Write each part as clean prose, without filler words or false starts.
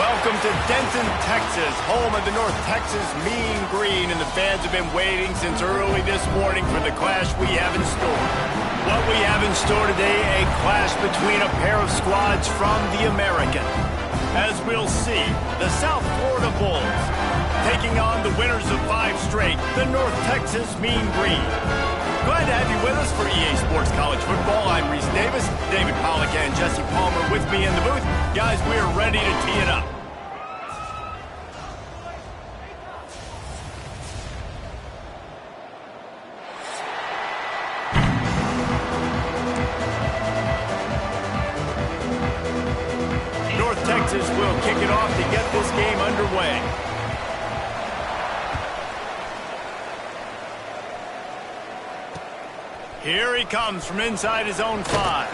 Welcome to Denton, Texas, home of the North Texas Mean Green, and the fans have been waiting since early this morning for the clash we have in store. What we have in store today, a clash between a pair of squads from the American. As we'll see, the South Florida Bulls taking on the winners of 5 straight, the North Texas Mean Green. Glad to have you with us for EA Sports College Football. I'm Reese Davis, David Pollack and Jesse Palmer with me in the booth. Guys, we are ready to tee it up. North Texas will kick it off to get this game underway. Here he comes from inside his own 5.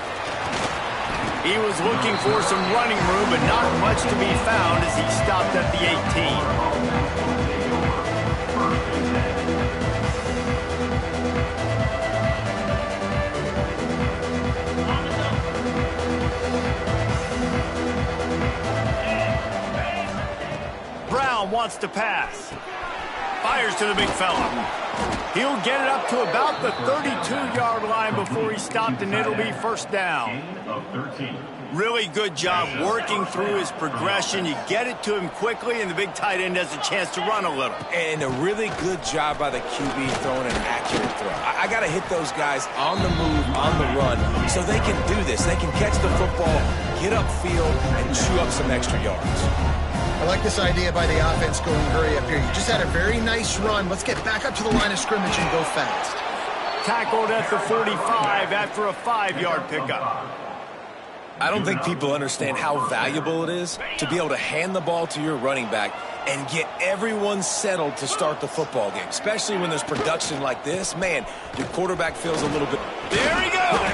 He was looking for some running room, but not much to be found as he stopped at the 18. Brown wants to pass. Fires to the big fella. He'll get it up to about the 32-yard line before he stopped, and it'll be first down. Really good job working through his progression. You get it to him quickly, and the big tight end has a chance to run a little. And a really good job by the QB throwing an accurate throw. I got to hit those guys on the move, on the run, so they can do this. They can catch the football, get upfield, and chew up some extra yards. I like this idea by the offense going hurry up here. You just had a very nice run. Let's get back up to the line of scrimmage and go fast. Tackled at the 45 after a 5-yard pickup. I don't think people understand how valuable it is to be able to hand the ball to your running back and get everyone settled to start the football game, especially when there's production like this. Man, your quarterback feels a little bit... There he goes!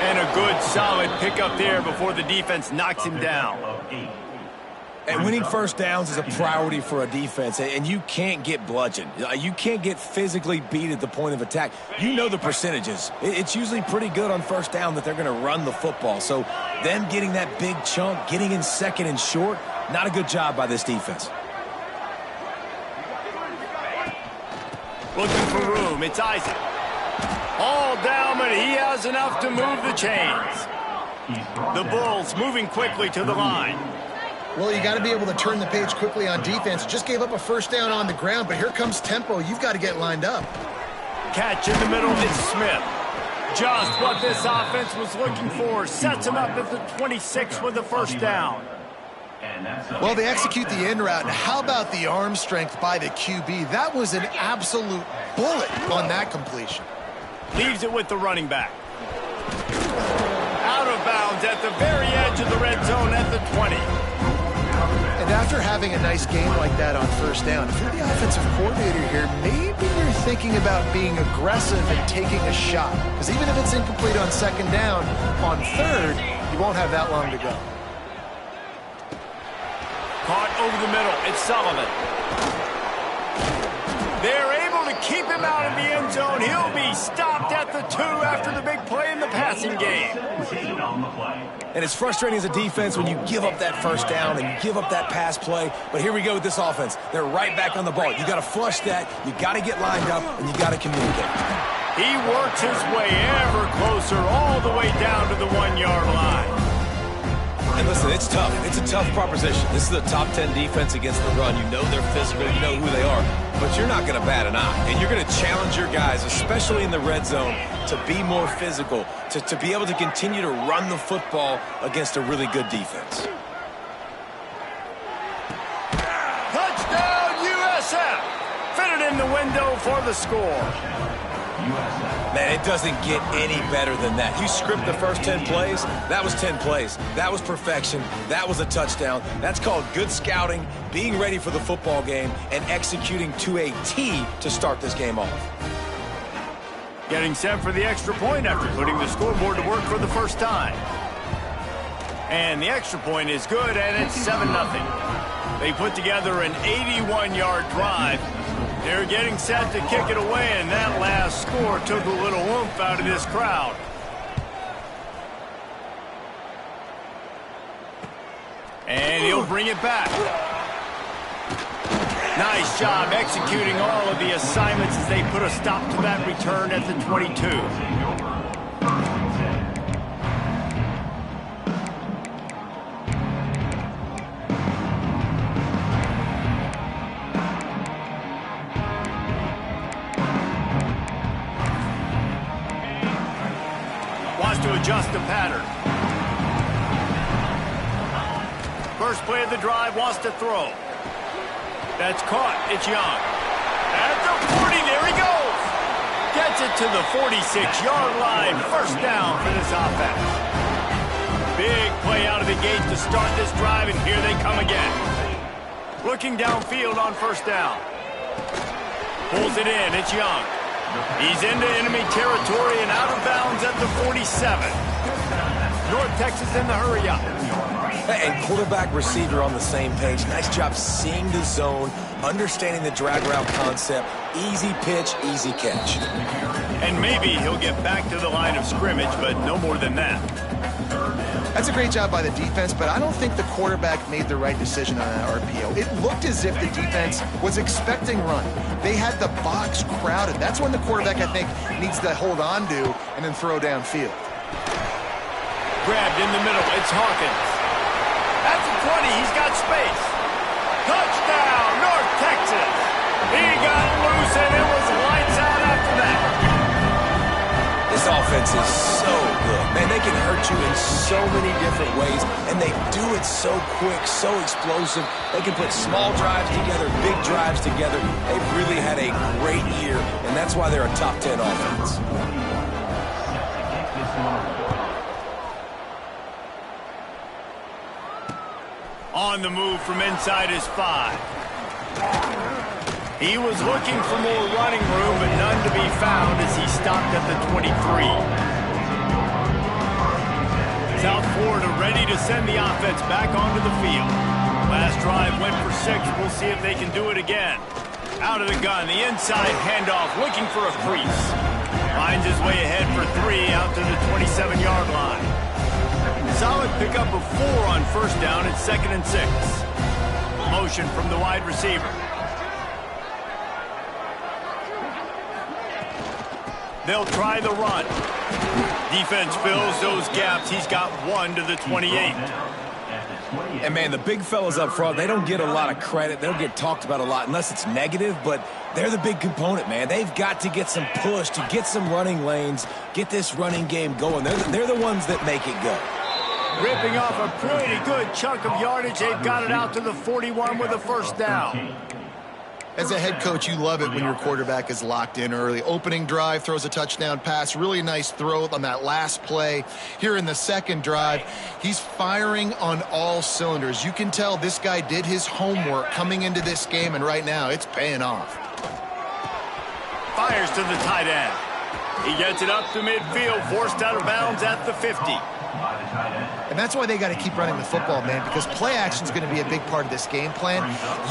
And a good, solid pickup there before the defense knocks him down. And winning first downs is a priority for a defense, and you can't get bludgeoned. You can't get physically beat at the point of attack. You know the percentages. It's usually pretty good on first down that they're going to run the football. So them getting that big chunk, getting in second and short, not a good job by this defense. Looking for room. It's Isaac. All down, but he has enough to move the chains. The Bulls moving quickly to the line. Well, you got to be able to turn the page quickly on defense. Just gave up a first down on the ground, but here comes tempo. You've got to get lined up. Catch in the middle, it's Smith. Just what this offense was looking for. Sets him up at the 26 with the first down. Well, they execute the in route. How about the arm strength by the QB? That was an absolute bullet on that completion. Leaves it with the running back. Out of bounds at the very edge of the red zone at the 20. And after having a nice game like that on first down, if you're the offensive coordinator here, maybe you're thinking about being aggressive and taking a shot. Because even if it's incomplete on second down, on third, you won't have that long to go. Caught over the middle. It's Sullivan. They're able to keep him out of the end zone. He'll be stopped at the 2 after the big play in the passing game. And it's frustrating as a defense when you give up that first down and you give up that pass play. But here we go with this offense. They're right back on the ball. You got to flush that. You got to get lined up, and you got to communicate. He works his way ever closer all the way down to the 1-yard line. And listen, it's tough. It's a tough proposition. This is a top 10 defense against the run. You know they're physical. You know who they are. But you're not going to bat an eye. And you're going to challenge your guys, especially in the red zone, to be more physical, to be able to continue to run the football against a really good defense. Touchdown, USF! Fitted in the window for the score. Man, it doesn't get any better than that. You script the first 10 plays, that was 10 plays. That was perfection. That was a touchdown. That's called good scouting, being ready for the football game, and executing to a T to start this game off. Getting set for the extra point after putting the scoreboard to work for the first time. And the extra point is good, and it's 7-0. They put together an 81-yard drive. They're getting set to kick it away, and that last score took a little oomph out of this crowd. And he'll bring it back. Nice job executing all of the assignments as they put a stop to that return at the 22. Wants to adjust the pattern. First play of the drive, wants to throw. That's caught. It's Young. At the 40, there he goes. Gets it to the 46-yard line. First down for this offense. Big play out of the gate to start this drive, and here they come again. Looking downfield on first down. Pulls it in. It's Young. He's into enemy territory and out of bounds at the 47. North Texas in the hurry up. And quarterback receiver on the same page. Nice job seeing the zone, understanding the drag route concept. Easy pitch, easy catch. And maybe he'll get back to the line of scrimmage, but no more than that. That's a great job by the defense, but I don't think the quarterback made the right decision on that RPO. It looked as if the defense was expecting run. They had the box crowded. That's when the quarterback, I think, needs to hold on to and then throw downfield. Grabbed in the middle. It's Hawkins. At the 20, he's got space. Touchdown, North Texas. He got loose, and it was lights out after that. This offense is so good. Man, they can hurt you in so many different ways, and they do it so quick, so explosive. They can put small drives together, big drives together. They've really had a great year, and that's why they're a top 10 offense. On the move from inside his 5. He was looking for more running room, but none to be found as he stopped at the 23. South Florida ready to send the offense back onto the field. Last drive went for 6. We'll see if they can do it again. Out of the gun, the inside handoff, looking for a crease. Finds his way ahead for 3 out to the 27-yard line. Solid pickup of 4 on first down at 2nd and 6. Motion from the wide receiver. They'll try the run. Defense fills those gaps. He's got 1 to the 28. And, man, the big fellas up front, they don't get a lot of credit. They don't get talked about a lot unless it's negative, but they're the big component, man. They've got to get some push, to get some running lanes, get this running game going. They're the ones that make it go. Ripping off a pretty good chunk of yardage. They've got it out to the 41 with a first down. As a head coach, you love it when your quarterback is locked in early. Opening drive, throws a touchdown pass. Really nice throw on that last play. Here in the second drive, he's firing on all cylinders. You can tell this guy did his homework coming into this game, and right now it's paying off. Fires to the tight end. He gets it up to midfield, forced out of bounds at the 50. And that's why they got to keep running the football, man, because play action is going to be a big part of this game plan.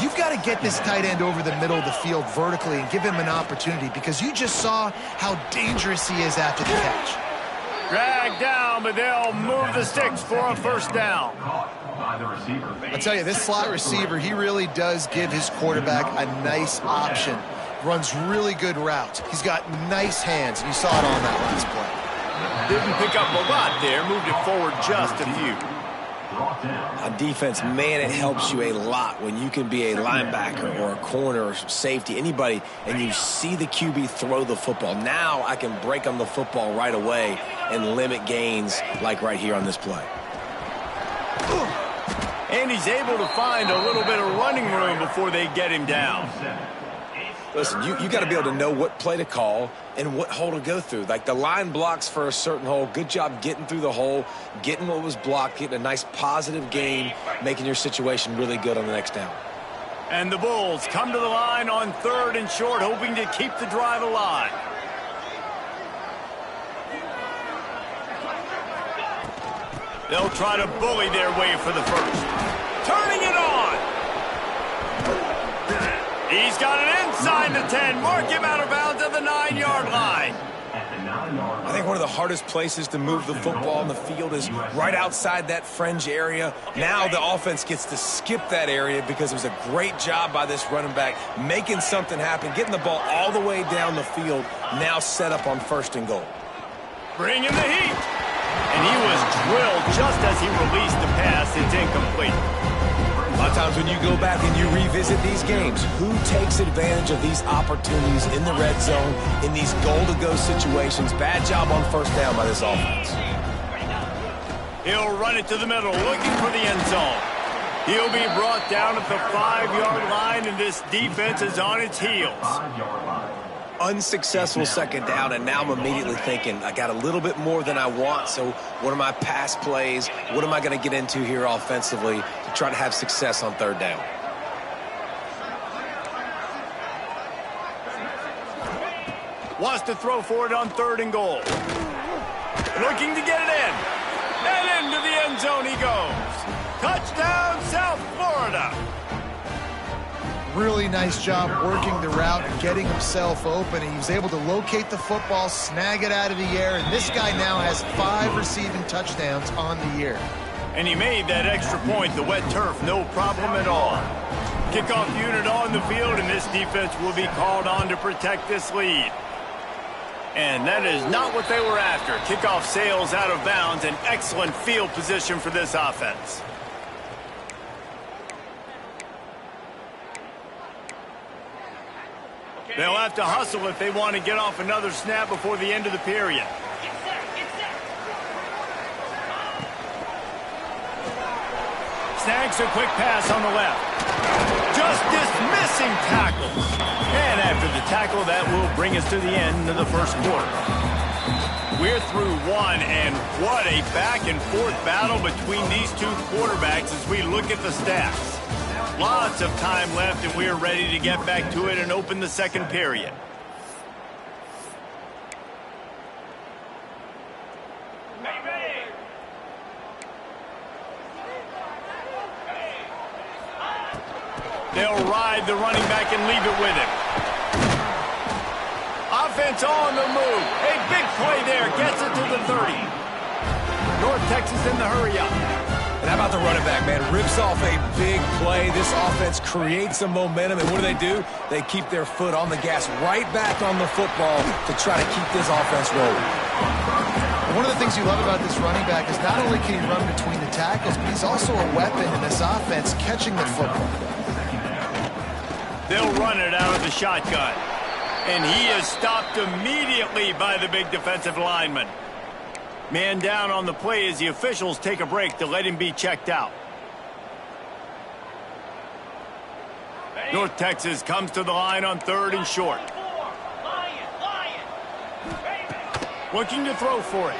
You've got to get this tight end over the middle of the field vertically and give him an opportunity, because you just saw how dangerous he is after the catch. Dragged down, but they'll move the sticks for a first down. I'll tell you, this slot receiver, he really does give his quarterback a nice option. Runs really good routes. He's got nice hands, and you saw it on that last play. Didn't pick up a lot there, moved it forward just a few. On defense, man, it helps you a lot when you can be a linebacker or a corner or safety, anybody, and you see the QB throw the football. Now I can break on the football right away and limit gains like right here on this play. And he's able to find a little bit of running room before they get him down. Listen, you got to be able to know what play to call and what hole to go through. Like the line blocks for a certain hole. Good job getting through the hole, getting what was blocked, getting a nice positive gain, making your situation really good on the next down. And the Bulls come to the line on 3rd and short, hoping to keep the drive alive. They'll try to bully their way for the first. Turning it on. He's got it inside the 10. Mark him out of bounds at the 9-yard line. I think one of the hardest places to move the football on the field is right outside that fringe area. Now the offense gets to skip that area because it was a great job by this running back making something happen, getting the ball all the way down the field, now set up on 1st and goal. Bring in the heat. And he was drilled just as he released the pass. It's incomplete. A lot of times when you go back and you revisit these games, who takes advantage of these opportunities in the red zone, in these goal-to-go situations? Bad job on 1st down by this offense. He'll run it to the middle, looking for the end zone. He'll be brought down at the 5-yard line, and this defense is on its heels. Unsuccessful 2nd down, and now I'm immediately thinking, I got a little bit more than I want, so what are my pass plays? What am I going to get into here offensively to try to have success on 3rd down? Wants to throw for it on 3rd and goal. Looking to get it in. And into the end zone he goes. Touchdown, South Florida. Really nice job working the route and getting himself open. He was able to locate the football, snag it out of the air, and this guy now has 5 receiving touchdowns on the year. And he made that extra point, the wet turf, no problem at all. Kickoff unit on the field, and this defense will be called on to protect this lead. And that is not what they were after. Kickoff sails out of bounds, an excellent field position for this offense. They'll have to hustle if they want to get off another snap before the end of the period. Snags a quick pass on the left. Just dismissing tackles. And after the tackle, that will bring us to the end of the 1st quarter. We're through 1, and what a back-and-forth battle between these two quarterbacks as we look at the stats. Lots of time left, and we are ready to get back to it and open the 2nd period. They'll ride the running back and leave it with him. Offense on the move. A big play there. Gets it to the 30. North Texas in the hurry-up. And how about the running back, man? Rips off a big play. This offense creates some momentum, and what do? They keep their foot on the gas, right back on the football to try to keep this offense rolling. One of the things you love about this running back is not only can he run between the tackles, but he's also a weapon in this offense catching the football. They'll run it out of the shotgun. And he is stopped immediately by the big defensive lineman. Man down on the play as the officials take a break to let him be checked out. North Texas comes to the line on 3rd and short. Looking to throw for it.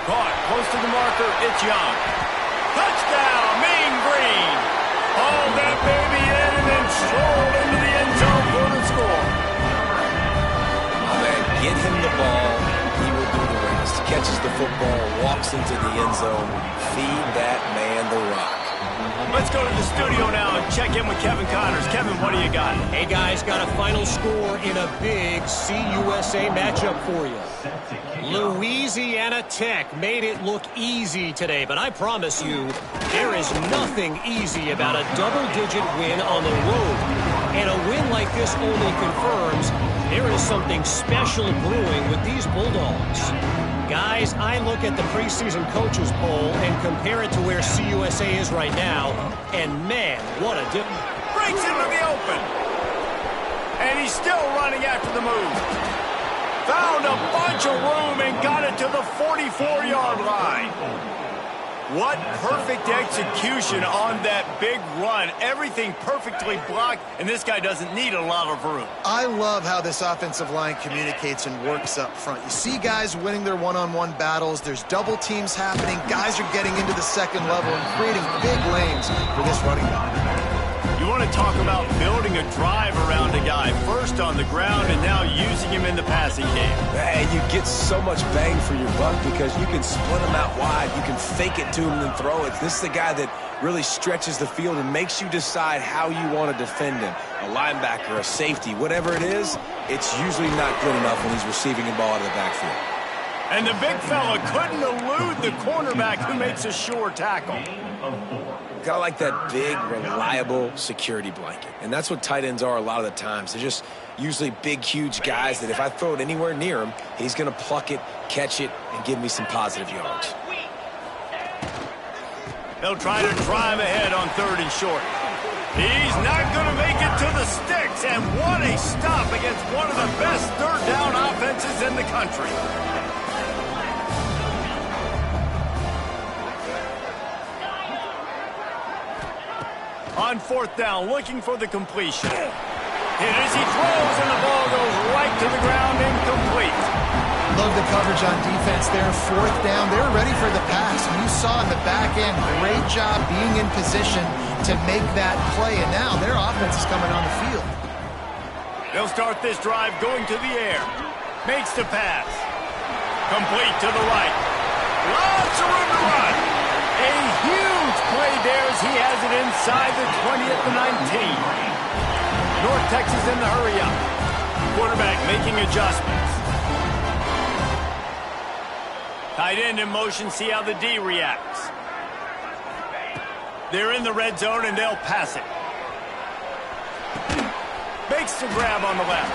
Caught close to the marker. It's Young. Touchdown, Mean Green. Hauled that baby in and then strolled into the end zone for the score. Oh, man, get him the ball. He will do the rest. Catches the football, walks into the end zone. Feed that man the rock. Let's go to the studio now and check in with Kevin Connors. Kevin, what do you got? Hey, guys, got a final score in a big CUSA matchup for you. Louisiana Tech made it look easy today, but I promise you, there is nothing easy about a double-digit win on the road. And a win like this only confirms there is something special brewing with these Bulldogs. Guys, I look at the preseason coaches poll and compare it to where CUSA is right now, and man, what a difference. Breaks into the open. And he's still running after the move. Found a bunch of room and got it to the 44-yard line. What perfect execution on that big run. Everything perfectly blocked, and this guy doesn't need a lot of room. I love how this offensive line communicates and works up front. You see guys winning their one-on-one battles. There's double teams happening. Guys are getting into the second level and creating big lanes for this running back. You want to to talk about building a drive around a guy. First on the ground and now using him in the passing game. And you get so much bang for your buck because you can split him out wide. You can fake it to him and throw it. This is the guy that really stretches the field and makes you decide how you want to defend him. A linebacker, a safety, whatever it is, it's usually not good enough when he's receiving the ball out of the backfield. And the big fella couldn't elude the cornerback who makes a sure tackle. Got like that big, reliable security blanket. And that's what tight ends are a lot of the times. They're just usually big, huge guys that if I throw it anywhere near him, he's going to pluck it, catch it, and give me some positive yards. They'll try to drive ahead on 3rd and short. He's not going to make it to the sticks. And what a stop against one of the best 3rd down offenses in the country. On 4th down, looking for the completion. It is, he throws, and the ball goes right to the ground, incomplete. Love the coverage on defense there. 4th down, they're ready for the pass. And you saw in the back end, great job being in position to make that play. And now their offense is coming on the field. They'll start this drive going to the air. Makes the pass. Complete to the right. Lots of room to run. A huge play there as he has it inside the 20 at the 19. North Texas in the hurry up. Quarterback making adjustments. Tight end in motion, see how the D reacts. They're in the red zone and they'll pass it. Makes the grab on the left.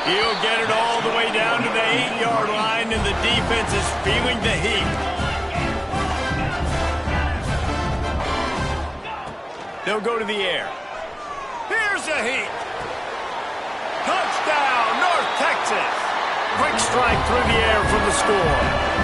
He'll get it all the way down to the 8-yard line and the defense is feeling the heat. They'll go to the air. Here's a heat. Touchdown, North Texas. Quick strike through the air for the score.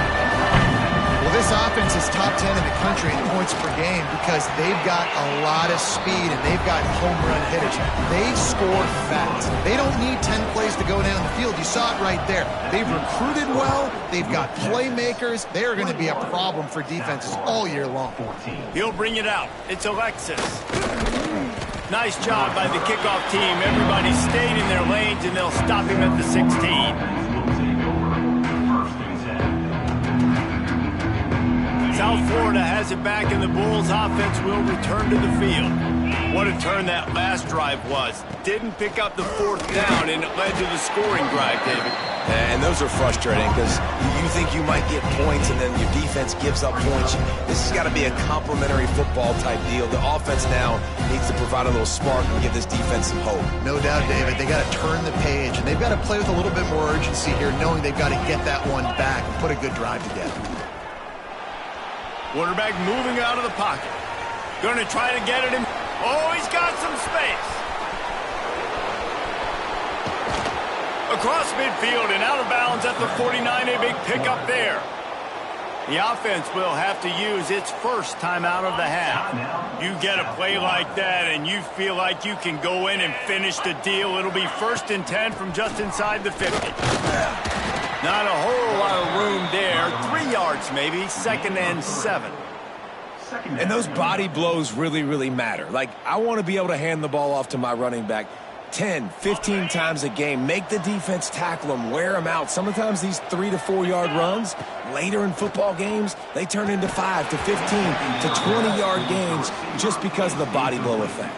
Well, this offense is top 10 in the country in points per game because they've got a lot of speed and they've got home run hitters. They score fast. They don't need 10 plays to go down the field. You saw it right there. They've recruited well. They've got playmakers. They are going to be a problem for defenses all year long. He'll bring it out. It's Alexis. Nice job by the kickoff team. Everybody stayed in their lanes, and they'll stop him at the 16. South Florida has it back, and the Bulls offense will return to the field. What a turn that last drive was. Didn't pick up the 4th down, and it led to the scoring drive, David. And those are frustrating because you think you might get points and then your defense gives up points. This has got to be a complementary football type deal. The offense now needs to provide a little spark and give this defense some hope. No doubt, David. They got to turn the page, and they've got to play with a little bit more urgency here, knowing they've got to get that one back and put a good drive together. Quarterback moving out of the pocket. Going to try to get it in. Oh, he's got some space. Across midfield and out of bounds at the 49. A big pickup there. The offense will have to use its first timeout of the half. You get a play like that and you feel like you can go in and finish the deal. It'll be 1st and 10 from just inside the 50. Not a whole lot of room there. 3 yards maybe. 2nd and 7. And those body blows really, really matter. Like, I want to be able to hand the ball off to my running back 10, 15 times a game. Make the defense tackle them, wear them out. Sometimes these 3 to 4 yard runs, later in football games, they turn into 5 to 15 to 20-yard games just because of the body blow effect.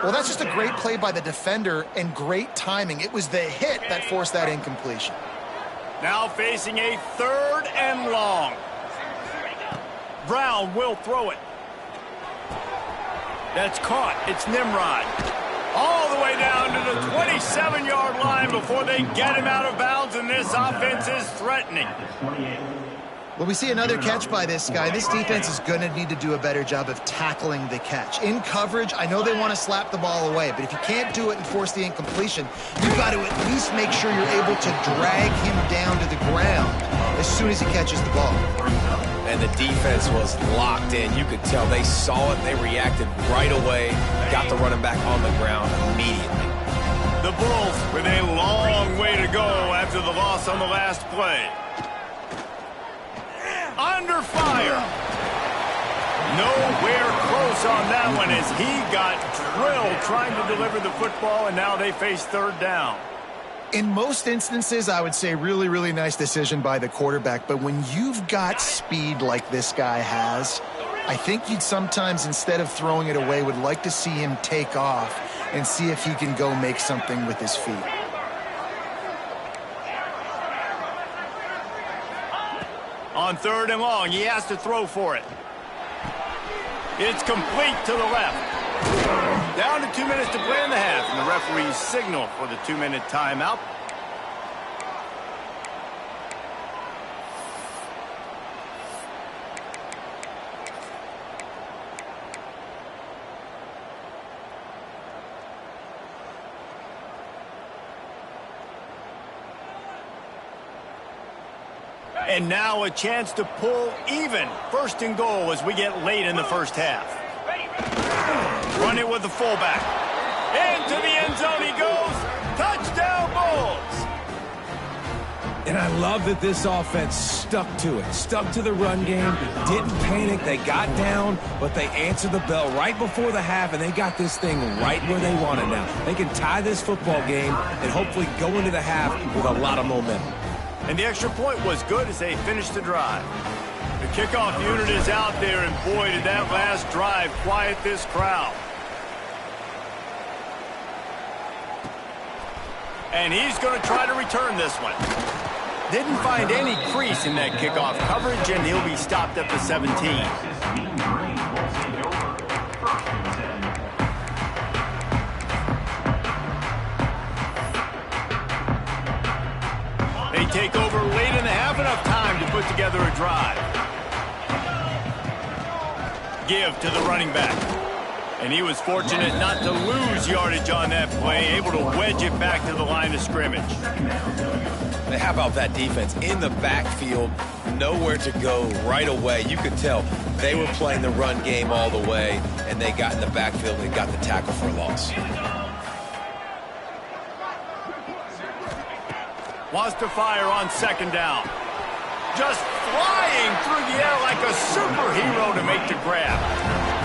Well, that's just a great play by the defender and great timing. It was the hit that forced that incompletion. Now facing a 3rd and long. Brown will throw it. That's caught. It's Nimrod. All the way down to the 27-yard line before they get him out of bounds, and this offense is threatening. Well, we see another catch by this guy. This defense is going to need to do a better job of tackling the catch. In coverage, I know they want to slap the ball away, but if you can't do it and force the incompletion, you've got to at least make sure you're able to drag him down to the ground as soon as he catches the ball. And the defense was locked in. You could tell they saw it. They reacted right away. Got the running back on the ground immediately. The Bulls with a long way to go after the loss on the last play. Under fire. Nowhere close on that one as he got drilled trying to deliver the football, and now they face third down. In most instances, I would say really, really nice decision by the quarterback. But when you've got speed like this guy has, I think you'd sometimes, instead of throwing it away, would like to see him take off and see if he can go make something with his feet. On third and long, he has to throw for it. It's complete to the left. Down to 2 minutes to play in the half, and the referees signal for the 2-minute timeout. And now a chance to pull even. First and goal as we get late in the first half. Run it with the fullback. Into the end zone he goes. Touchdown, Bulls. And I love that this offense stuck to it. Stuck to the run game. Didn't panic. They got down, but they answered the bell right before the half, and they got this thing right where they want it now. They can tie this football game and hopefully go into the half with a lot of momentum. And the extra point was good as they finished the drive. The kickoff unit is out there, and boy, did that last drive quiet this crowd. And he's going to try to return this one. Didn't find any crease in that kickoff coverage, and he'll be stopped at the 17. They take over late in the half, enough time to put together a drive. Give to the running back. And he was fortunate not to lose yardage on that play, able to wedge it back to the line of scrimmage. And how about that defense? In the backfield, nowhere to go right away. You could tell they were playing the run game all the way, and they got in the backfield and got the tackle for a loss. Wants to fire on second down. Just flying through the air like a superhero to make the grab.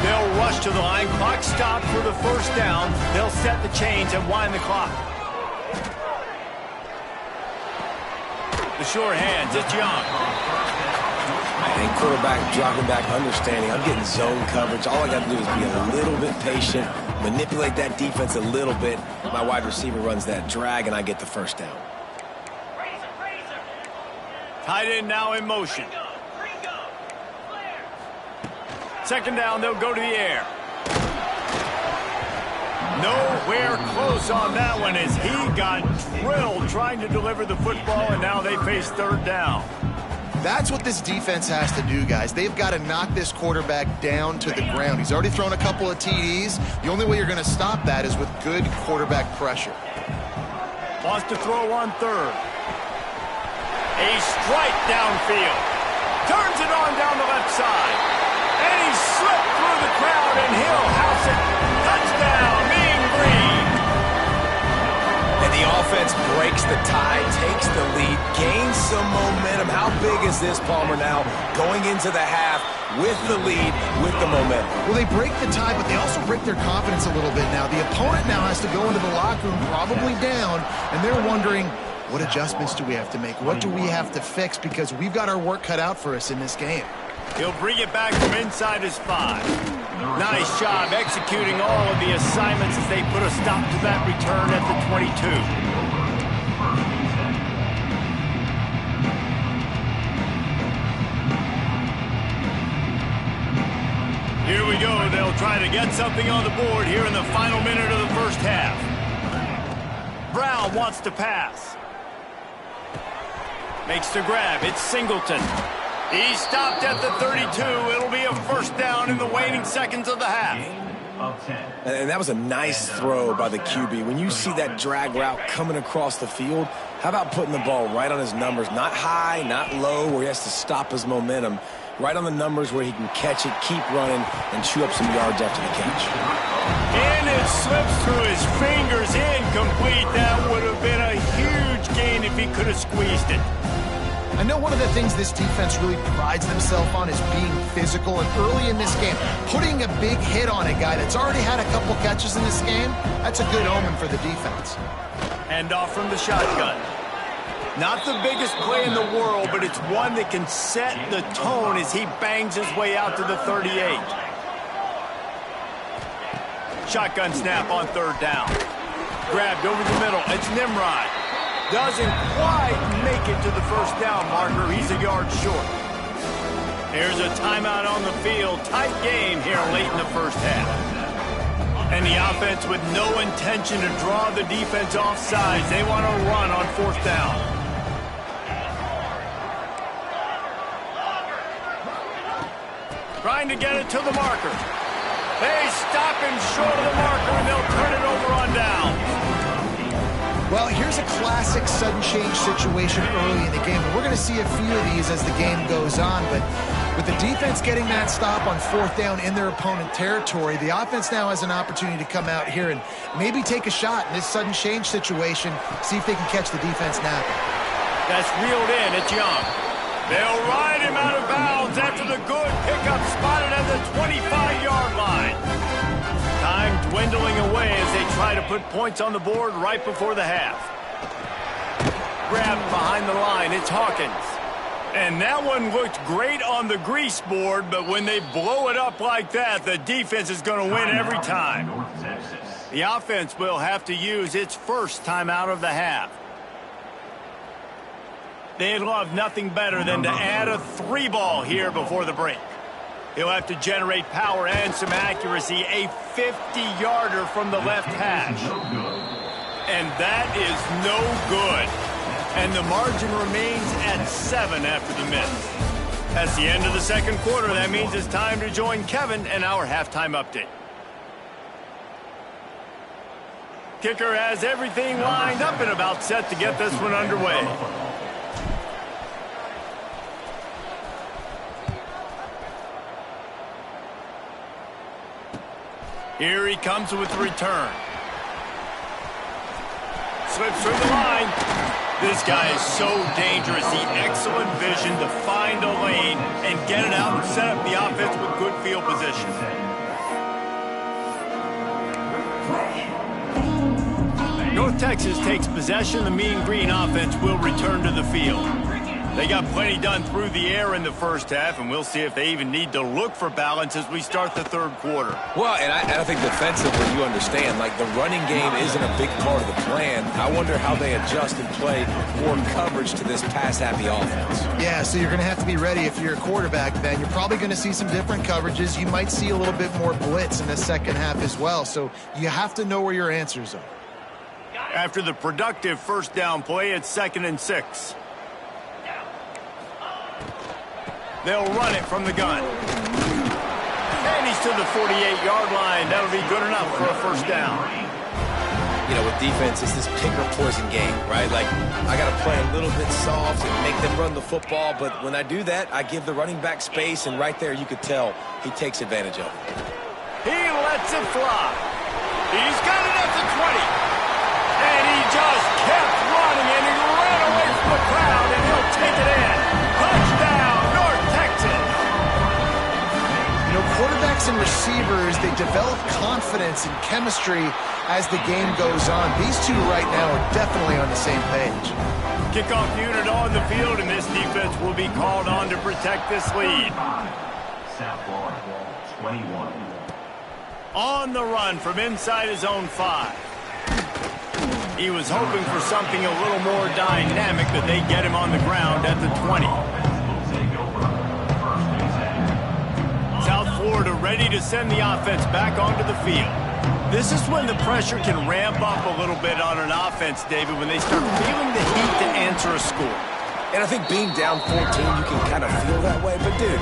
They'll rush to the line. Clock stopped for the first down. They'll set the chains and wind the clock. The sure hands. It's Young. And quarterback dropping back, understanding. I'm getting zone coverage. All I got to do is be a little bit patient, manipulate that defense a little bit. My wide receiver runs that drag, and I get the first down. Tight end now in motion. Second down, they'll go to the air. Nowhere close on that one as he got drilled trying to deliver the football, and now they face third down. That's what this defense has to do, guys. They've got to knock this quarterback down to the ground. He's already thrown a couple of TDs. The only way you're going to stop that is with good quarterback pressure. Wants to throw on third. A strike downfield. Turns it on down the left side. And he slipped through the crowd, and he'll house it. Touchdown, Mean Green. And the offense breaks the tie, takes the lead, gains some momentum. How big is this, Palmer, now going into the half with the lead, with the momentum? Well, they break the tie, but they also break their confidence a little bit now. The opponent now has to go into the locker room probably down, and they're wondering, what adjustments do we have to make? What do we have to fix? Because we've got our work cut out for us in this game. He'll bring it back from inside his 5. Nice job executing all of the assignments as they put a stop to that return at the 22. Here we go. They'll try to get something on the board here in the final minute of the first half. Brown wants to pass. Makes the grab. It's Singleton. He stopped at the 32. It'll be a first down in the waning seconds of the half. And that was a nice throw by the QB. When you see that drag route coming across the field, how about putting the ball right on his numbers? Not high, not low, where he has to stop his momentum. Right on the numbers where he can catch it, keep running, and chew up some yards after the catch. And it slips through his fingers, incomplete. That would have been a huge gain if he could have squeezed it. I know one of the things this defense really prides themselves on is being physical, and early in this game, putting a big hit on a guy that's already had a couple catches in this game, that's a good omen for the defense. Hand off from the shotgun. Not the biggest play in the world, but it's one that can set the tone as he bangs his way out to the 38. Shotgun snap on third down. Grabbed over the middle. It's Nimrod. Doesn't quite make it to the first down marker. He's a yard short. Here's a timeout on the field. Tight game here late in the first half. And the offense with no intention to draw the defense off sides. They want to run on fourth down. Trying to get it to the marker. They stop him short of the marker, and they'll turn it over on down. Well, here's a classic sudden change situation early in the game. We're going to see a few of these as the game goes on, but with the defense getting that stop on fourth down in their opponent territory, the offense now has an opportunity to come out here and maybe take a shot in this sudden change situation, see if they can catch the defense napping. That's reeled in. It's Young. They'll ride him out of bounds after the good pickup spotted at the 25-yard line. Time dwindling away as they try to put points on the board right before the half. Grabbed behind the line. It's Hawkins. And that one looked great on the grease board, but when they blow it up like that, the defense is going to win every time. The offense will have to use its first timeout of the half. They'd love nothing better than to add a 3-ball here before the break. He'll have to generate power and some accuracy, a 50-yarder from the left hash. And that is no good. And the margin remains at 7 after the miss. That's the end of the second quarter. That means it's time to join Kevin and our halftime update. Kicker has everything lined up and about set to get this one underway. Here he comes with the return. Slips through the line. This guy is so dangerous. The excellent vision to find a lane and get it out and set up the offense with good field position. North Texas takes possession. The Mean Green offense will return to the field. They got plenty done through the air in the first half, and we'll see if they even need to look for balance as we start the third quarter. Well, and I think defensively, you understand, like the running game isn't a big part of the plan. I wonder how they adjust and play more coverage to this pass-happy offense. Yeah, so you're going to have to be ready if you're a quarterback, Ben. You're probably going to see some different coverages. You might see a little bit more blitz in the second half as well, so you have to know where your answers are. After the productive first down play, it's 2nd and 6. They'll run it from the gun. And he's to the 48-yard line. That'll be good enough for a first down. You know, with defense, it's this pick or poison game, right? Like, I got to play a little bit soft and make them run the football, but when I do that, I give the running back space, and right there you could tell he takes advantage of it. He lets it fly. He's got it at the 20. And he just kept running, and he ran away from the crowd, and he'll take it in. Touchdown, North Texas. You know, quarterbacks and receivers, they develop confidence and chemistry as the game goes on. These two right now are definitely on the same page. Kickoff unit on the field, and this defense will be called on to protect this lead. Southlaw, 21. On the run from inside his own 5. He was hoping for something a little more dynamic, but they get him on the ground at the 20. South Florida ready to send the offense back onto the field. This is when the pressure can ramp up a little bit on an offense, David, when they start feeling the heat to answer a score. And I think being down 14, you can kind of feel that way. But, dude,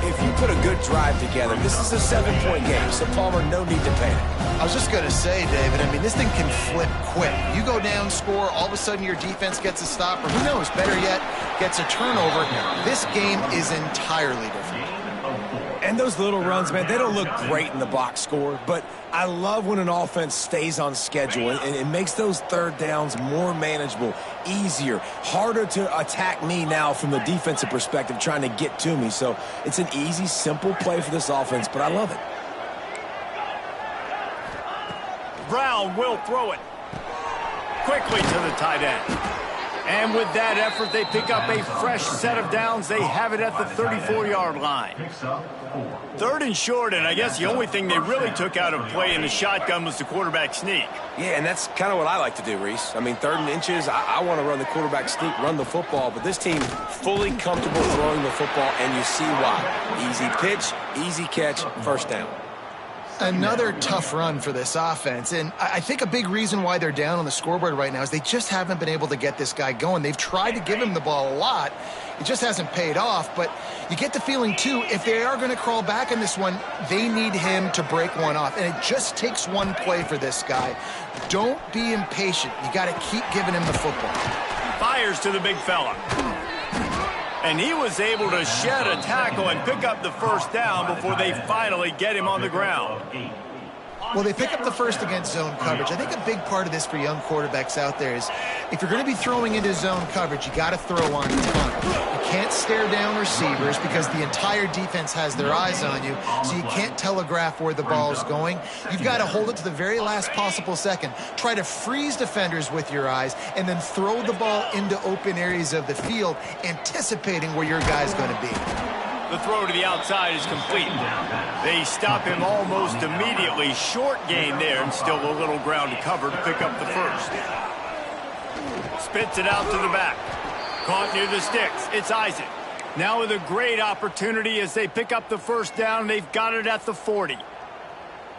if you put a good drive together, this is a 7-point game, so Palmer, no need to panic. I was just going to say, David, I mean, this thing can flip quick. You go down, score, all of a sudden your defense gets a stop, or who knows, better yet, gets a turnover. This game is entirely different. And those little runs, man, they don't look great in the box score, but I love when an offense stays on schedule, and it makes those third downs more manageable, easier, harder to attack me now from the defensive perspective trying to get to me. So it's an easy, simple play for this offense, but I love it. Brown will throw it quickly to the tight end. And with that effort, they pick up a fresh set of downs. They have it at the 34-yard line. 3rd and short, and I guess the only thing they really took out of play in the shotgun was the quarterback sneak. Yeah, and that's kind of what I like to do, Reese. I mean, 3rd and inches, I want to run the quarterback sneak, run the football, but this team fully comfortable throwing the football, and you see why. Easy pitch, easy catch, first down. Another tough run for this offense, and I think a big reason why they're down on the scoreboard right now is they just haven't been able to get this guy going. They've tried to give him the ball a lot. It just hasn't paid off, but you get the feeling, too, if they are going to crawl back in this one, they need him to break one off, and it just takes one play for this guy. Don't be impatient. You got to keep giving him the football. Fires to the big fella. And he was able to shed a tackle and pick up the first down before they finally get him on the ground. Well, they pick up the first against zone coverage. I think a big part of this for young quarterbacks out there is if you're going to be throwing into zone coverage, you got to throw on time. You can't stare down receivers because the entire defense has their eyes on you, so you can't telegraph where the ball's going. You've got to hold it to the very last possible second. Try to freeze defenders with your eyes and then throw the ball into open areas of the field, anticipating where your guy's going to be. The throw to the outside is complete. They stop him almost immediately. Short gain there, and still a little ground to cover to pick up the first. Spits it out to the back. Caught near the sticks. It's Isaac. Now with a great opportunity as they pick up the first down. They've got it at the 40.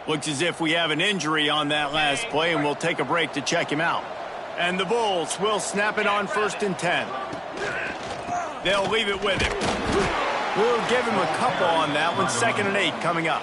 Looks as if we have an injury on that last play, and we'll take a break to check him out. And the Bulls will snap it on 1st and 10. They'll leave it with him. We'll give him a couple on that one. 2nd and 8 coming up.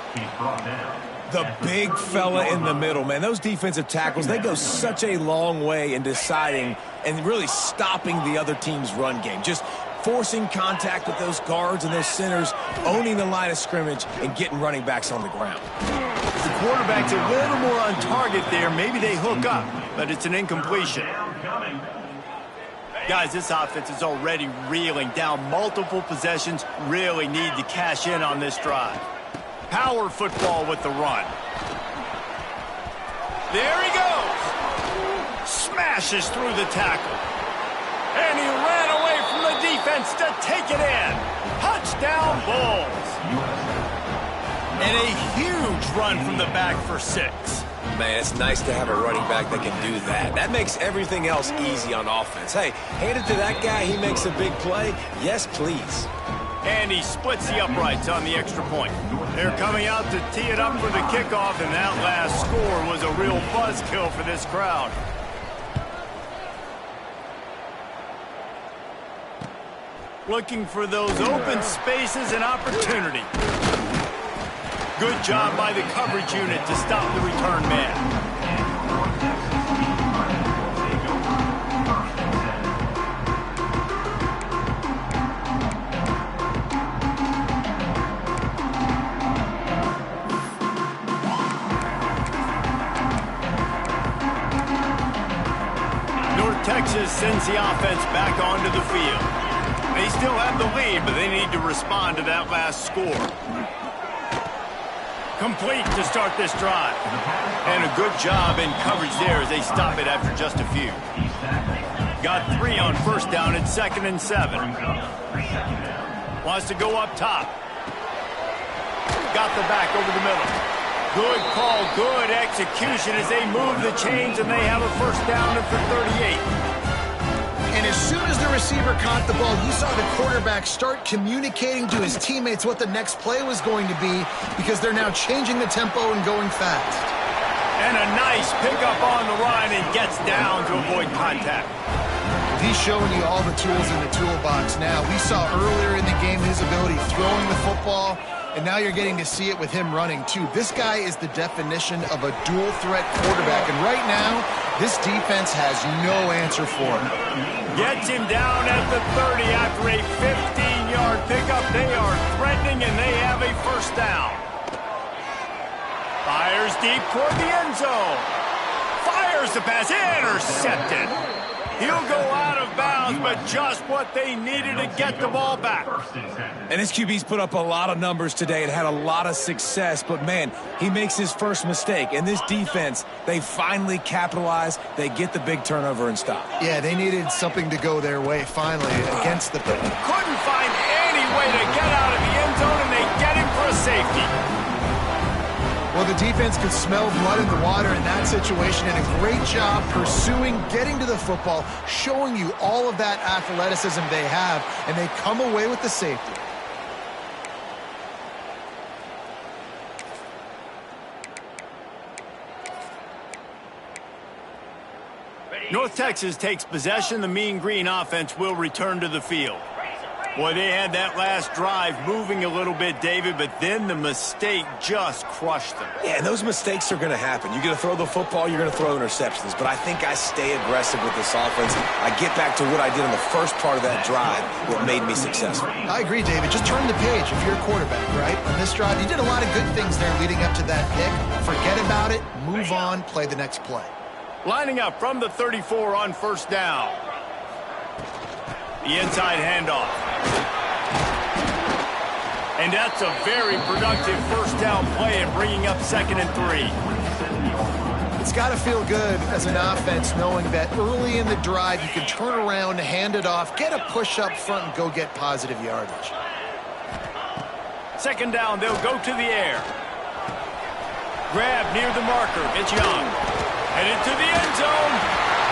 The big fella in the middle, man. Those defensive tackles, they go such a long way in deciding and really stopping the other team's run game. Just forcing contact with those guards and those centers, owning the line of scrimmage, and getting running backs on the ground. The quarterback's a little more on target there. Maybe they hook up, but it's an incompletion. Guys, this offense is already reeling down multiple possessions. Really need to cash in on this drive. Power football with the run. There he goes. Smashes through the tackle. And he ran away from the defense to take it in. Touchdown, Bulls. And a huge run from the back for 6. Man, it's nice to have a running back that can do that. That makes everything else easy on offense. Hey, hand it to that guy. He makes a big play. Yes, please. And he splits the uprights on the extra point. They're coming out to tee it up for the kickoff, and that last score was a real buzzkill for this crowd. Looking for those open spaces and opportunity. Good job by the coverage unit to stop the return man. North Texas sends the offense back onto the field. They still have the lead, but they need to respond to that last score. Complete to start this drive. And a good job in coverage there as they stop it after just a few. Got 3 on 1st down at 2nd and 7. Wants to go up top. Got the back over the middle. Good call, good execution as they move the chains, and they have a 1st down at the 38. And as soon as the receiver caught the ball, you saw the quarterback start communicating to his teammates what the next play was going to be because they're now changing the tempo and going fast. And a nice pickup on the run and gets down to avoid contact. He's showing you all the tools in the toolbox now. We saw earlier in the game his ability throwing the football, and now you're getting to see it with him running too. This guy is the definition of a dual threat quarterback, and right now This defense has no answer for him. Gets him down at the 30 after a 15-yard pickup. They are threatening, and they have a first down. Fires deep toward the end zone. Fires the pass. Intercepted. He'll go out of bounds, but just what they needed to get the ball back. And his QB's put up a lot of numbers today and had a lot of success, but man, he makes his first mistake. And this defense, they finally capitalize. They get the big turnover and stop. Yeah, they needed something to go their way finally against the pick. Couldn't find any way to get out of the end zone, and they get him for a safety. Well, the defense could smell blood in the water in that situation, and a great job pursuing, getting to the football, showing you all of that athleticism they have, and they come away with the safety. North Texas takes possession. The Mean Green offense will return to the field. Boy, they had that last drive moving a little bit, David, but then the mistake just crushed them. Yeah, and those mistakes are going to happen. You're going to throw the football, you're going to throw interceptions. But I think I stay aggressive with this offense. I get back to what I did in the first part of that drive that made me successful. I agree, David. Just turn the page if you're a quarterback, right? On this drive, you did a lot of good things there leading up to that pick. Forget about it, move on, play the next play. Lining up from the 34 on first down. The inside handoff. And that's a very productive first down play and bringing up 2nd and 3. It's got to feel good as an offense knowing that early in the drive you can turn around, hand it off, get a push up front, and go get positive yardage. 2nd down, they'll go to the air. Grab near the marker. It's Young. Headed to the end zone.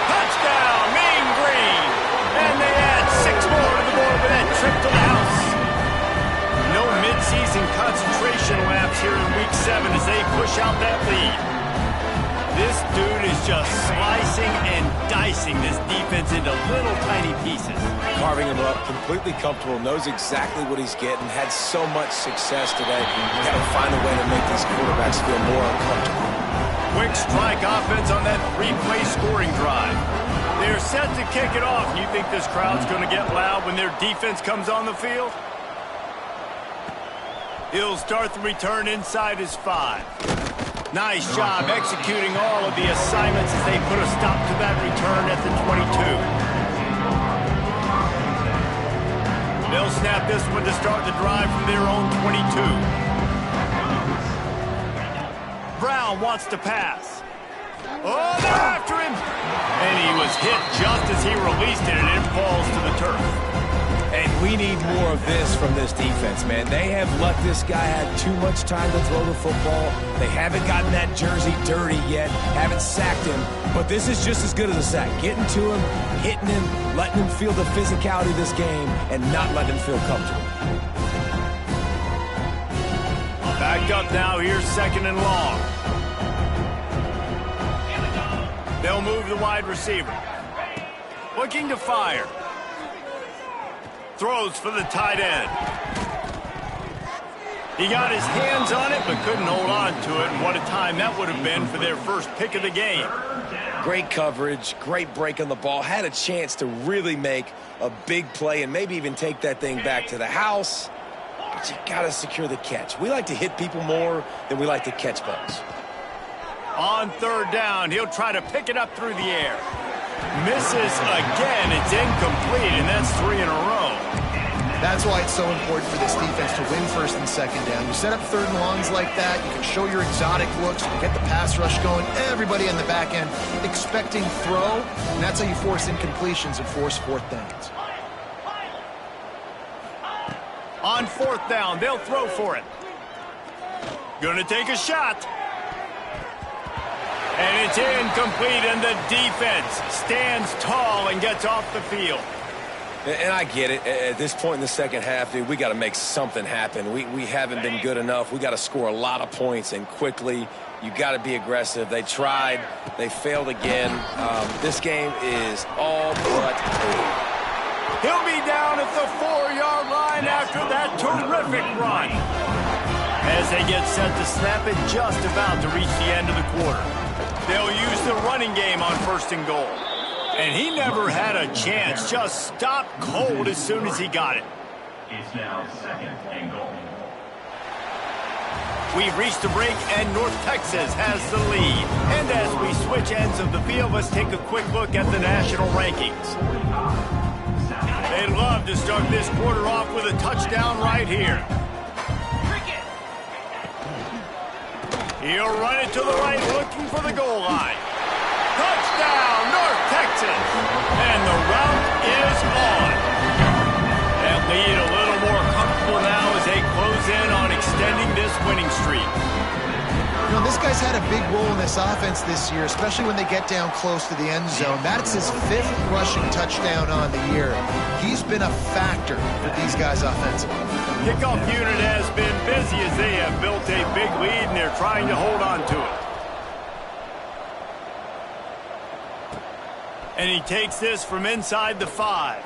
Touchdown, Mean Green. And they add 6 more to the board with that trip to the house. No midseason concentration laps here in Week 7 as they push out that lead. This dude is just slicing and dicing this defense into little tiny pieces. Carving him up, completely comfortable, knows exactly what he's getting, had so much success today. You got to find a way to make these quarterbacks feel more uncomfortable. Quick strike offense on that 3-play scoring drive. They're set to kick it off. You think this crowd's going to get loud when their defense comes on the field? He'll start the return inside his 5. Nice job executing all of the assignments as they put a stop to that return at the 22. They'll snap this one to start the drive from their own 22. Brown wants to pass. Oh, they're after him! And he was hit just as he released it, and it falls to the turf. And we need more of this from this defense, man. They have let this guy have too much time to throw the football. They haven't gotten that jersey dirty yet, haven't sacked him. But this is just as good as a sack. Getting to him, hitting him, letting him feel the physicality of this game, and not letting him feel comfortable. Back up now. Here's 2nd and long. They'll move the wide receiver. Looking to fire. Throws for the tight end. He got his hands on it, but couldn't hold on to it. And what a time that would have been for their first pick of the game. Great coverage, great break on the ball. Had a chance to really make a big play and maybe even take that thing back to the house. But you got to secure the catch. We like to hit people more than we like to catch balls. On 3rd down, he'll try to pick it up through the air. Misses again. It's incomplete, and that's 3 in a row. That's why it's so important for this defense to win 1st and 2nd down. You set up 3rd and longs like that, you can show your exotic looks, you can get the pass rush going, everybody in the back end expecting throw, and that's how you force incompletions and force 4th downs. On 4th down, they'll throw for it. Gonna take a shot. And it's incomplete, and the defense stands tall and gets off the field. And I get it. At this point in the second half, dude, we got to make something happen. We haven't been good enough. We got to score a lot of points and quickly. You got to be aggressive. They tried. They failed again. This game is all but over. He'll be down at the 4-yard line after that terrific run. As they get set to snap it, just about to reach the end of the quarter. They'll use the running game on 1st and goal. And he never had a chance. Just stopped cold as soon as he got it. It's now 2nd and goal. We've reached a break, and North Texas has the lead. And as we switch ends of the field, let's take a quick look at the national rankings. They'd love to start this quarter off with a touchdown right here. He'll run it to the right, looking for the goal line. Touchdown, North Texas! And the route is on. That lead a little more comfortable now as they close in on extending this winning streak. You know, this guy's had a big role in this offense this year, especially when they get down close to the end zone. That's his 5th rushing touchdown on the year. He's been a factor for these guys offensively. Kickoff unit has been busy as they have built a big lead, and they're trying to hold on to it. And he takes this from inside the 5.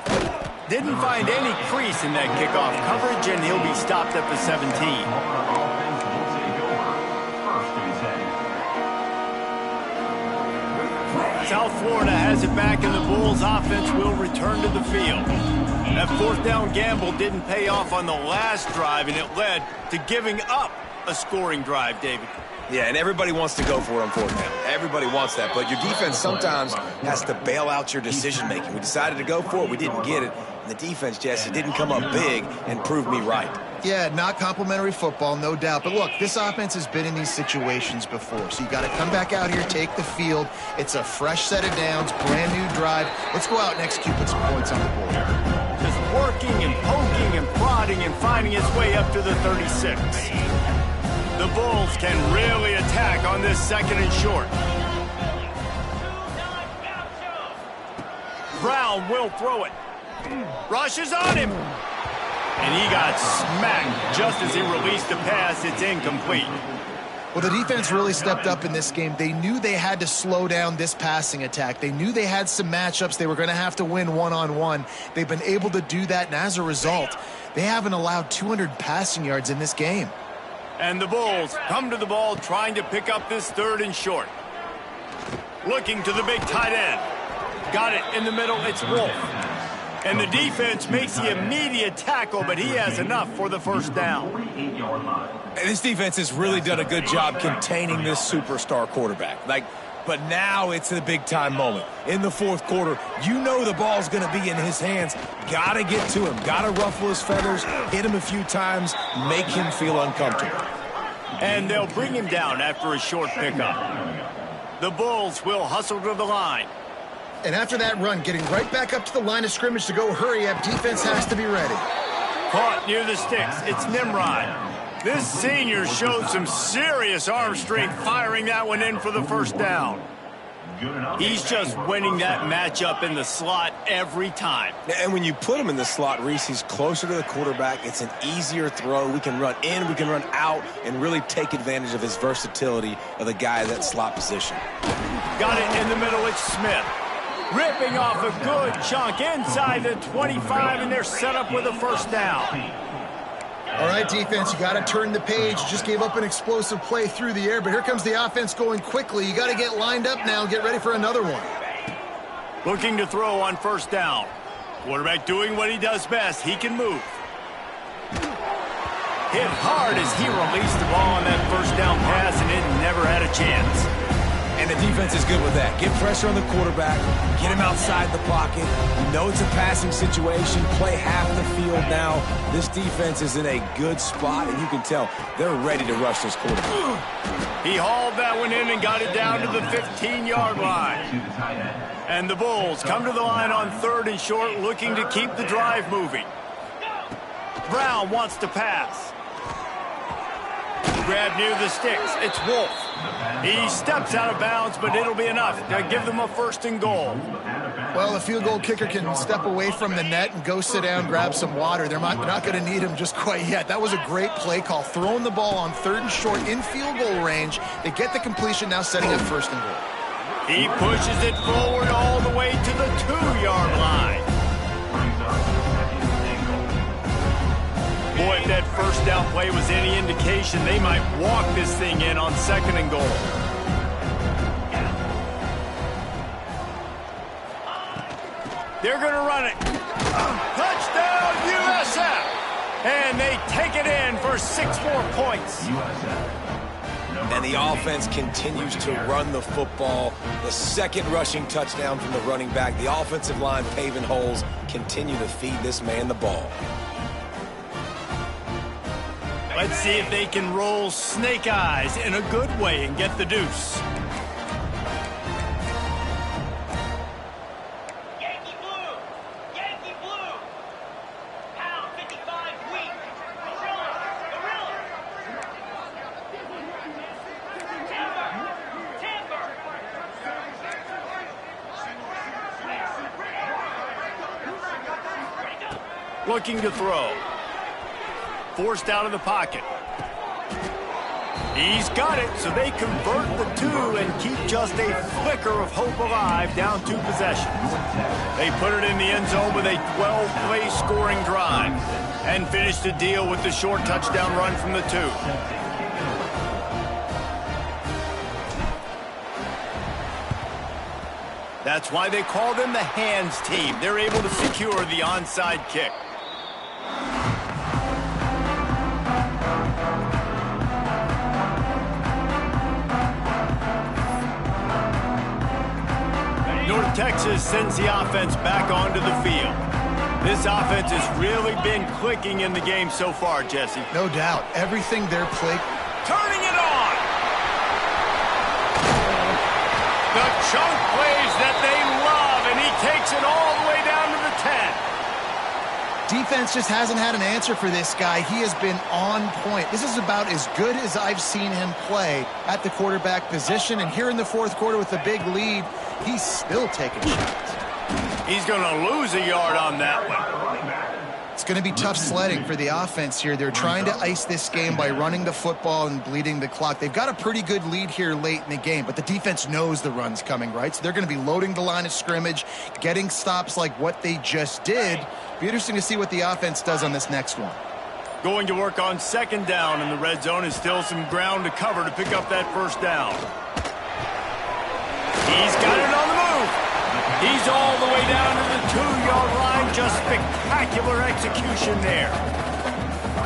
Didn't find any crease in that kickoff coverage, and he'll be stopped at the 17. South Florida has it back, and the Bulls offense will return to the field. That 4th down gamble didn't pay off on the last drive, and it led to giving up a scoring drive, David. Yeah, and everybody wants to go for it on 4th down. Everybody wants that, but your defense sometimes has to bail out your decision-making. We decided to go for it. We didn't get it. And the defense, Jesse, didn't come up big and prove me right. Yeah, not complimentary football, no doubt. But look, this offense has been in these situations before. So you got to come back out here, take the field. It's a fresh set of downs, brand new drive. Let's go out and execute, put some points on the board. Just working and poking and prodding and finding his way up to the 36. The Bulls can really attack on this 2nd and short. Brown will throw it. Rushes on him. And he got smacked just as he released the pass. It's incomplete. Well, the defense really stepped up in this game. They knew they had to slow down this passing attack. They knew they had some matchups they were going to have to win one-on-one. They've been able to do that, and as a result, they haven't allowed 200 passing yards in this game. And the Bulls come to the ball trying to pick up this 3rd and short. Looking to the big tight end. Got it in the middle. It's Wolf. And the defense makes the immediate tackle, but he has enough for the 1st down. And this defense has really done a good job containing this superstar quarterback. But now it's a big-time moment. In the 4th quarter, you know the ball's going to be in his hands. Got to get to him. Got to ruffle his feathers, hit him a few times, make him feel uncomfortable. And they'll bring him down after a short pickup. The Bulls will hustle to the line. And after that run, getting right back up to the line of scrimmage to go hurry up, defense has to be ready. Caught near the sticks. It's Nimrod. This senior showed some serious arm strength firing that one in for the 1st down. He's just winning that matchup in the slot every time. And when you put him in the slot, Reese, he's closer to the quarterback. It's an easier throw. We can run in, we can run out, and really take advantage of his versatility of the guy at that slot position. Got it in the middle. It's Smith. Ripping off a good chunk inside the 25, and they're set up with a 1st down. All right, defense, you got to turn the page. Just gave up an explosive play through the air, but here comes the offense going quickly. You got to get lined up now and get ready for another one. Looking to throw on 1st down. Quarterback doing what he does best. He can move. Hit hard as he released the ball on that 1st down pass, and it never had a chance. And the defense is good with that. Get pressure on the quarterback, get him outside the pocket. You know it's a passing situation. Play half the field now. This defense is in a good spot, and you can tell they're ready to rush this quarterback. He hauled that one in and got it down to the 15-yard line. And the Bulls come to the line on 3rd and short, looking to keep the drive moving. Brown wants to pass. Grab near the sticks. It's Wolf. He steps out of bounds, but it'll be enough to give them a 1st and goal. Well, the field goal kicker can step away from the net and go sit down, grab some water. They're not going to need him just quite yet. That was a great play call. Throwing the ball on 3rd and short in field goal range. They get the completion, now setting up 1st and goal. He pushes it forward all the way to the 2-yard line. Boy, if that 1st down play was any indication, they might walk this thing in on 2nd and goal. They're going to run it. Touchdown, USF! And they take it in for 6 more points. And the offense continues to run the football. The second rushing touchdown from the running back. The offensive line paving holes. Continue to feed this man the ball. Let's see if they can roll snake eyes in a good way and get the deuce. Yankee blue! Yankee blue! Pound 55 weak! Gorilla! Gorilla! Timber! Timber! Looking to throw. Forced out of the pocket. He's got it, so they convert the 2 and keep just a flicker of hope alive down 2 possessions. They put it in the end zone with a 12-play scoring drive and finish the deal with the short touchdown run from the 2. That's why they call them the hands team. They're able to secure the onside kick. North Texas sends the offense back onto the field. This offense has really been clicking in the game so far, Jesse. No doubt. Everything they're playing. Turning it on! The chunk plays that they love, and he takes it all the way down to the 10. Defense just hasn't had an answer for this guy. He has been on point. This is about as good as I've seen him play at the quarterback position. And here in the fourth quarter with a big lead, he's still taking shots. He's going to lose a yard on that one. It's going to be tough sledding for the offense here. They're trying to ice this game by running the football and bleeding the clock. They've got a pretty good lead here late in the game, but the defense knows the run's coming, right? So they're going to be loading the line of scrimmage, getting stops like what they just did. Be interesting to see what the offense does on this next one. Going to work on second down in the red zone is still some ground to cover to pick up that first down. He's got it on the move. He's all the way down to the 2-yard line. Just spectacular execution there.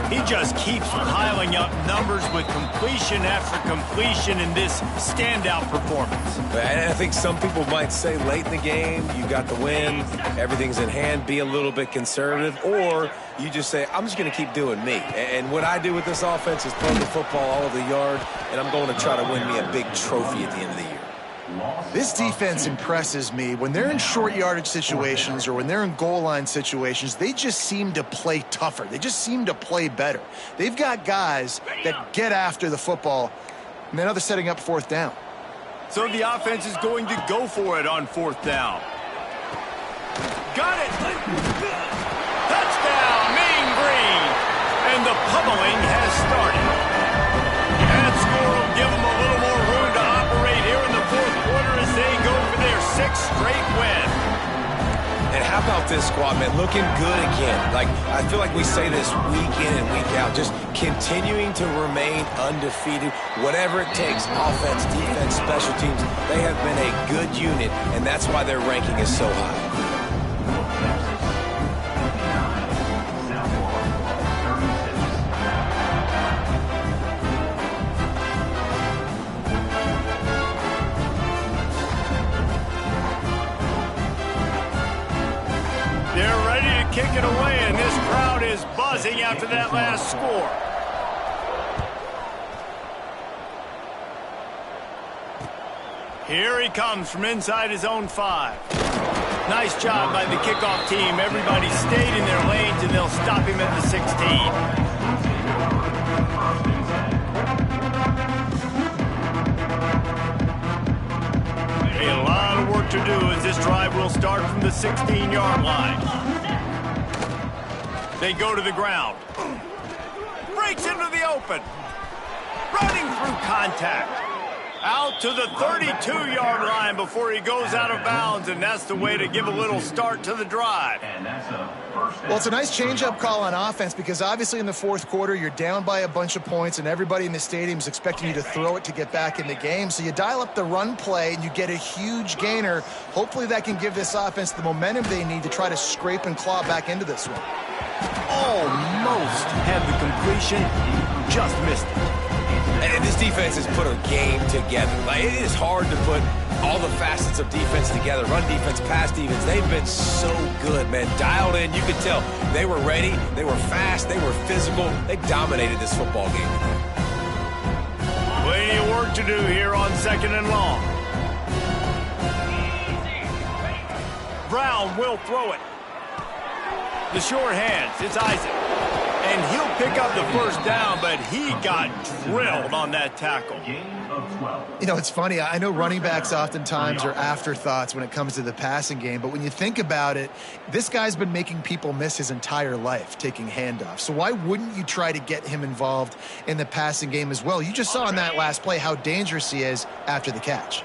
He just keeps piling up numbers with completion after completion in this standout performance. And I think some people might say late in the game, you got the win, everything's in hand, be a little bit conservative, or you just say, I'm just going to keep doing me. And what I do with this offense is throw the football all over the yard, and I'm going to try to win me a big trophy at the end of the year. This defense impresses me. When they're in short yardage situations or when they're in goal line situations, they just seem to play tougher. They just seem to play better. They've got guys that get after the football, and now they're setting up fourth down. So the offense is going to go for it on fourth down. Got it! Touchdown, Mean Green! And the pummeling has started. That score will give them a little more room to operate here in the fourth quarter as they go for their 6th straight win. And how about this squad, man? Looking good again. Like, I feel like we say this week in and week out, just continuing to remain undefeated. Whatever it takes, offense, defense, special teams, they have been a good unit, and that's why their ranking is so high. Kick it away, and this crowd is buzzing after that last score. Here he comes from inside his own 5. Nice job by the kickoff team. Everybody stayed in their lanes, and they'll stop him at the 16. A lot of work to do as this drive will start from the 16-yard line. They go to the ground. Breaks into the open. Running through contact. Out to the 32-yard line before he goes out of bounds, and that's the way to give a little start to the drive. And that's a first down. Well, it's a nice change-up call on offense because obviously in the fourth quarter, you're down by a bunch of points and everybody in the stadium is expecting you to throw it to get back in the game. So you dial up the run play and you get a huge gainer. Hopefully that can give this offense the momentum they need to try to scrape and claw back into this one. Almost had the completion, just missed it. And this defense has put a game together. Like, it is hard to put all the facets of defense together. Run defense, pass defense. They've been so good, man. Dialed in. You could tell they were ready. They were fast. They were physical. They dominated this football game. Plenty of work to do here on 2nd and long. Brown will throw it. The short hands. It's Isaac. And he'll pick up the first down, but he got drilled on that tackle. Gain of 12. You know, it's funny. I know running backs oftentimes are afterthoughts when it comes to the passing game, but when you think about it, this guy's been making people miss his entire life taking handoffs. So why wouldn't you try to get him involved in the passing game as well? You just saw in that last play how dangerous he is after the catch.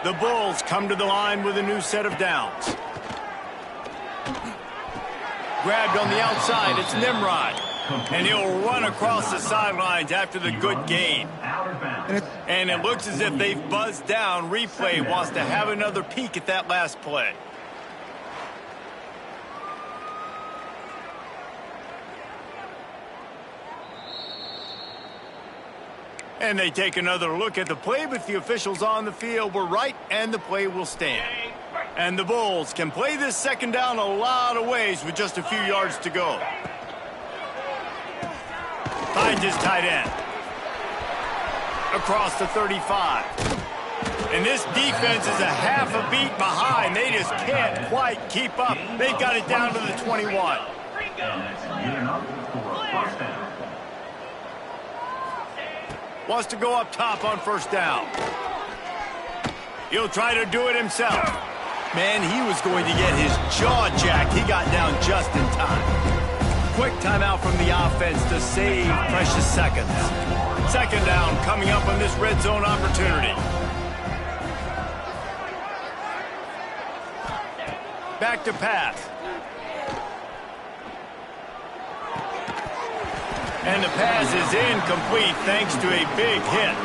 The Bulls come to the line with a new set of downs. Grabbed on the outside, it's Nimrod. And he'll run across the sidelines after the good gain. Out of bounds. And it looks as if they've buzzed down. Replay wants to have another peek at that last play. And they take another look at the play, but the officials on the field were right, and the play will stand. And the Bulls can play this second down a lot of ways with just a few yards to go. Finds his tight end. Across the 35. And this defense is a half a beat behind. They just can't quite keep up. They've got it down to the 21. And that's good enough for a first down. Wants to go up top on first down. He'll try to do it himself. Man, he was going to get his jaw jacked. He got down just in time. Quick timeout from the offense to save precious seconds. Second down coming up on this red zone opportunity. Back to pass. And the pass is incomplete thanks to a big hit.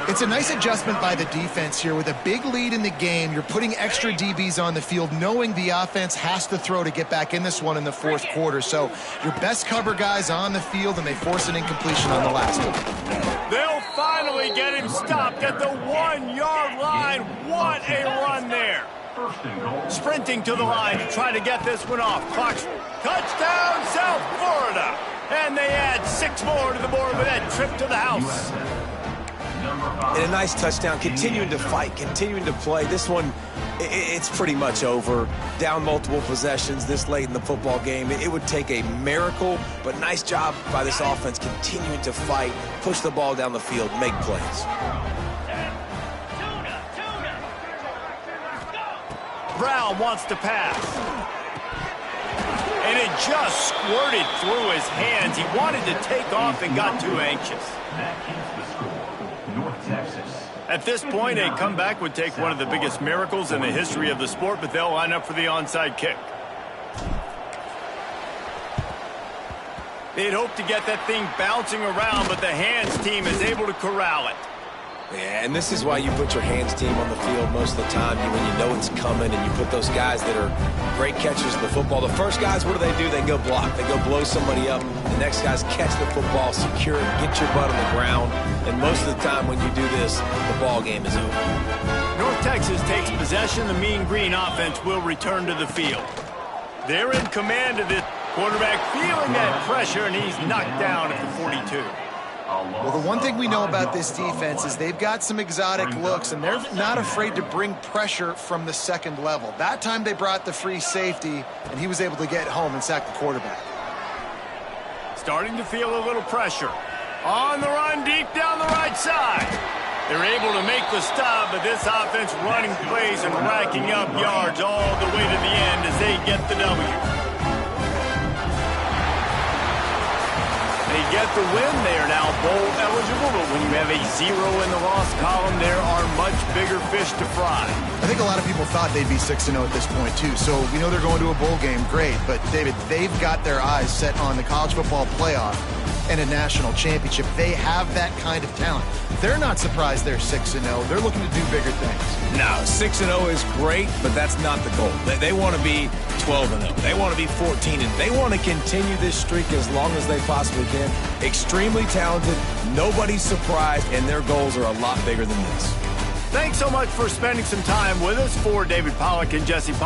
It's a nice adjustment by the defense here. With a big lead in the game, you're putting extra DBs on the field, knowing the offense has to throw to get back in this one in the fourth quarter. So your best cover guys on the field, and they force an incompletion on the last one. They'll finally get him stopped at the 1-yard line. What a run there. First and goal. Sprinting to the line to try to get this one off. Clock's touchdown, South Florida. And they add 6 more to the board with that trip to the house. And a nice touchdown, continuing to fight, continuing to play. This one, it's pretty much over. Down multiple possessions this late in the football game. It would take a miracle, but nice job by this offense continuing to fight, push the ball down the field, make plays. Brown wants to pass. And it just squirted through his hands. He wanted to take off and got too anxious. That keeps the score. North Texas. At this point, a comeback would take one of the biggest miracles in the history of the sport, but they'll line up for the onside kick. They'd hope to get that thing bouncing around, but the hands team is able to corral it. Yeah, and this is why you put your hands team on the field most of the time when you know it's coming, and you put those guys that are great catchers of the football. The first guys, what do? They go block. They go blow somebody up. The next guys catch the football, secure it, get your butt on the ground. And most of the time when you do this, the ball game is over. North Texas takes possession. The Mean Green offense will return to the field. They're in command of this quarterback, feeling that pressure, and he's knocked down at the 42. Well, the one thing we know about this defense is they've got some exotic looks, and they're not afraid to bring pressure from the second level. That time they brought the free safety, and he was able to get home and sack the quarterback. Starting to feel a little pressure. On the run, deep down the right side. They're able to make the stop, but this offense running plays and racking up yards all the way to the end as they get the W. They get the win, they are now bowl eligible, but when you have a 0 in the loss column, there are much bigger fish to fry. I think a lot of people thought they'd be 6-0 at this point, too. So we know they're going to a bowl game. Great. But, David, they've got their eyes set on the college football playoff and a national championship. They have that kind of talent. They're not surprised they're 6-0. They're looking to do bigger things. No, 6-0 is great, but that's not the goal. They want to be 12-0. They want to be 14-0. They want to continue this streak as long as they possibly can. Extremely talented. Nobody's surprised, and their goals are a lot bigger than this. Thanks so much for spending some time with us. For David Pollack and Jesse Pollack.